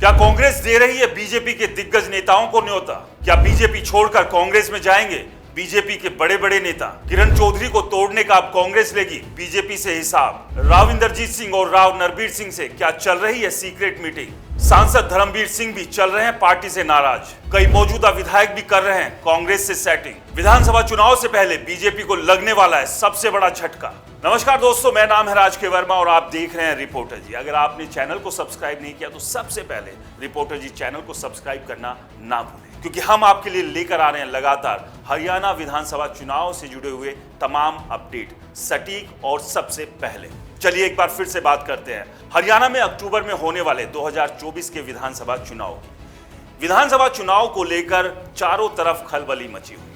क्या कांग्रेस दे रही है बीजेपी के दिग्गज नेताओं को न्योता? क्या बीजेपी छोड़कर कांग्रेस में जाएंगे बीजेपी के बड़े बड़े नेता? किरण चौधरी को तोड़ने का अब कांग्रेस लेगी बीजेपी से हिसाब। राव इंदरजीत सिंह और राव नरबीर सिंह से क्या चल रही है सीक्रेट मीटिंग? सांसद धर्मवीर सिंह भी चल रहे हैं पार्टी से नाराज। कई मौजूदा विधायक भी कर रहे हैं कांग्रेस से सेटिंग। विधानसभा चुनाव से पहले बीजेपी को लगने वाला है सबसे बड़ा झटका। नमस्कार दोस्तों, मैं नाम है राज के वर्मा और आप देख रहे हैं रिपोर्टर जी। अगर आपने चैनल को सब्सक्राइब नहीं किया तो सबसे पहले रिपोर्टर जी चैनल को सब्सक्राइब करना ना भूलें, क्योंकि हम आपके लिए लेकर आ रहे हैं लगातार हरियाणा विधानसभा चुनाव से जुड़े हुए तमाम अपडेट, सटीक और सबसे पहले। चलिए एक बार फिर से बात करते हैं हरियाणा में अक्टूबर में होने वाले 2024 के विधानसभा चुनाव की। विधानसभा चुनाव को लेकर चारों तरफ खलबली मची हुई है।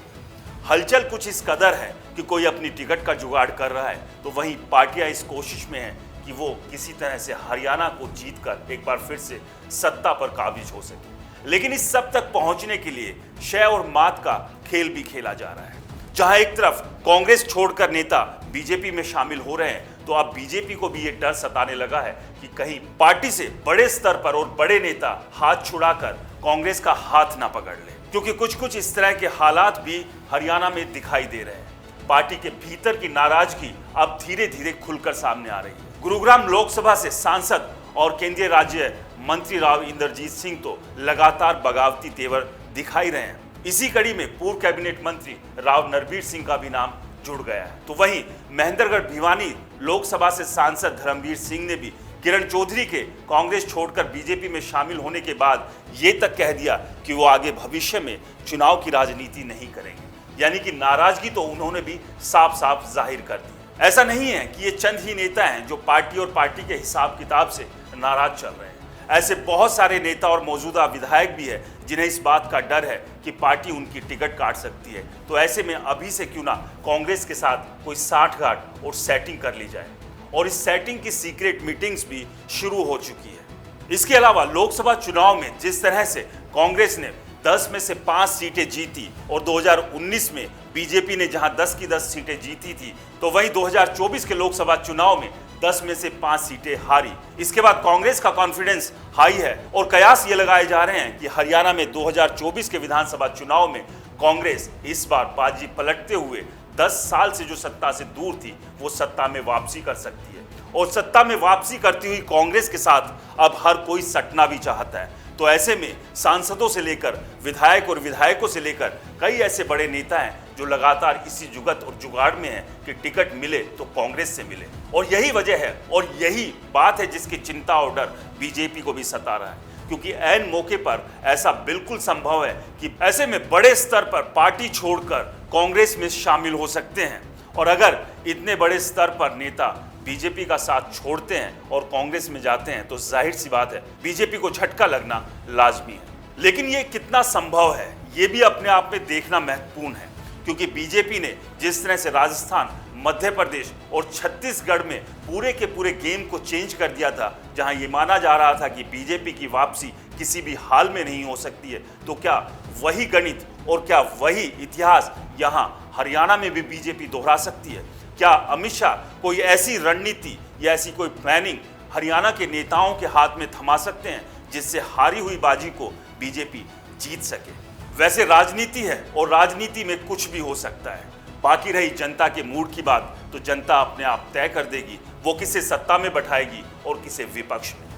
हलचल कुछ इस कदर है कि कोई अपनी टिकट का जुगाड़ कर रहा है तो वहीं पार्टियां इस कोशिश में हैं कि वो किसी तरह से हरियाणा को जीतकर एक बार फिर से सत्ता पर काबिज हो सके। लेकिन इस सब तक पहुंचने के लिए शय और मात का खेल भी खेला जा रहा है। जहां एक तरफ कांग्रेस छोड़कर नेता बीजेपी में शामिल हो रहे हैं, तो अब बीजेपी को भी ये डर सताने लगा है कि कहीं पार्टी से बड़े स्तर पर और बड़े नेता हाथ छुड़ाकर कांग्रेस का हाथ ना पकड़ ले, क्योंकि कुछ इस तरह के हालात भी हरियाणा में दिखाई दे रहे हैं। पार्टी के भीतर की नाराजगी अब धीरे धीरे खुलकर सामने आ रही है। गुरुग्राम लोकसभा से सांसद और केंद्रीय राज्य मंत्री राव इंदरजीत सिंह तो लगातार बगावती तेवर दिखाई रहे हैं। इसी कड़ी में पूर्व कैबिनेट मंत्री राव नरबीर सिंह का भी नाम जुड़ गया है। तो वहीं महेंद्रगढ़ भिवानी लोकसभा से सांसद धर्मवीर सिंह ने भी किरण चौधरी के कांग्रेस छोड़कर बीजेपी में शामिल होने के बाद ये तक कह दिया कि वो आगे भविष्य में चुनाव की राजनीति नहीं करेंगे। यानी कि नाराजगी तो उन्होंने भी साफ साफ जाहिर कर दी। ऐसा नहीं है कि ये चंद ही नेता हैं जो पार्टी और पार्टी के हिसाब किताब से नाराज चल रहे हैं। ऐसे बहुत सारे नेता और मौजूदा विधायक भी है जिन्हें इस बात का डर है कि पार्टी उनकी टिकट काट सकती है। तो ऐसे में अभी से क्यों ना कांग्रेस के साथ कोई साठगांठ और सेटिंग कर ली जाए, और इस सेटिंग की सीक्रेट मीटिंग्स भी शुरू हो चुकी है। इसके अलावा लोकसभा चुनाव में जिस तरह से कांग्रेस ने 10 में से 5 सीटें जीती और 2019 में बीजेपी ने जहां 10 की 10 सीटें जीती थी, तो वहीं 2024 के लोकसभा चुनाव में 10 में से 5 सीटें हारी। इसके बाद कांग्रेस का कॉन्फिडेंस हाई है और कयास ये लगाए जा रहे हैं कि हरियाणा में 2024 के विधानसभा चुनाव में कांग्रेस इस बार बाजी पलटते हुए 10 साल से जो सत्ता से दूर थी वो सत्ता में वापसी कर सकती है। और सत्ता में वापसी करती हुई कांग्रेस के साथ अब हर कोई सटना भी चाहता है। तो ऐसे में सांसदों से लेकर विधायक और विधायकों से लेकर कई ऐसे बड़े नेता हैं जो लगातार इसी जुगत और जुगाड़ में हैं कि टिकट मिले तो कांग्रेस से मिले। और यही वजह है और यही बात है जिसकी चिंता और डर बीजेपी को भी सता रहा है, क्योंकि ऐन मौके पर ऐसा बिल्कुल संभव है कि ऐसे में बड़े स्तर पर पार्टी छोड़कर कांग्रेस में शामिल हो सकते हैं। और अगर इतने बड़े स्तर पर नेता बीजेपी का साथ छोड़ते हैं और कांग्रेस में जाते हैं तो जाहिर सी बात है बीजेपी को झटका लगना लाजमी है। लेकिन ये कितना संभव है ये भी अपने आप में देखना महत्वपूर्ण है, क्योंकि बीजेपी ने जिस तरह से राजस्थान, मध्य प्रदेश और छत्तीसगढ़ में पूरे के पूरे गेम को चेंज कर दिया था, जहां ये माना जा रहा था कि बीजेपी की वापसी किसी भी हाल में नहीं हो सकती है, तो क्या वही गणित और क्या वही इतिहास यहां हरियाणा में भी बीजेपी दोहरा सकती है? क्या अमित शाह कोई ऐसी रणनीति या ऐसी कोई प्लानिंग हरियाणा के नेताओं के हाथ में थमा सकते हैं जिससे हारी हुई बाजी को बीजेपी जीत सके? वैसे राजनीति है और राजनीति में कुछ भी हो सकता है। बाकी रही जनता के मूड की बात, तो जनता अपने आप तय कर देगी वो किसे सत्ता में बैठाएगी और किसे विपक्ष में।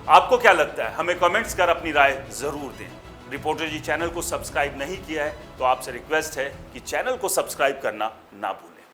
आपको क्या लगता है? हमें कमेंट्स कर अपनी राय जरूर दें। रिपोर्टर जी चैनल को सब्सक्राइब नहीं किया है तो आपसे रिक्वेस्ट है कि चैनल को सब्सक्राइब करना ना भूलें।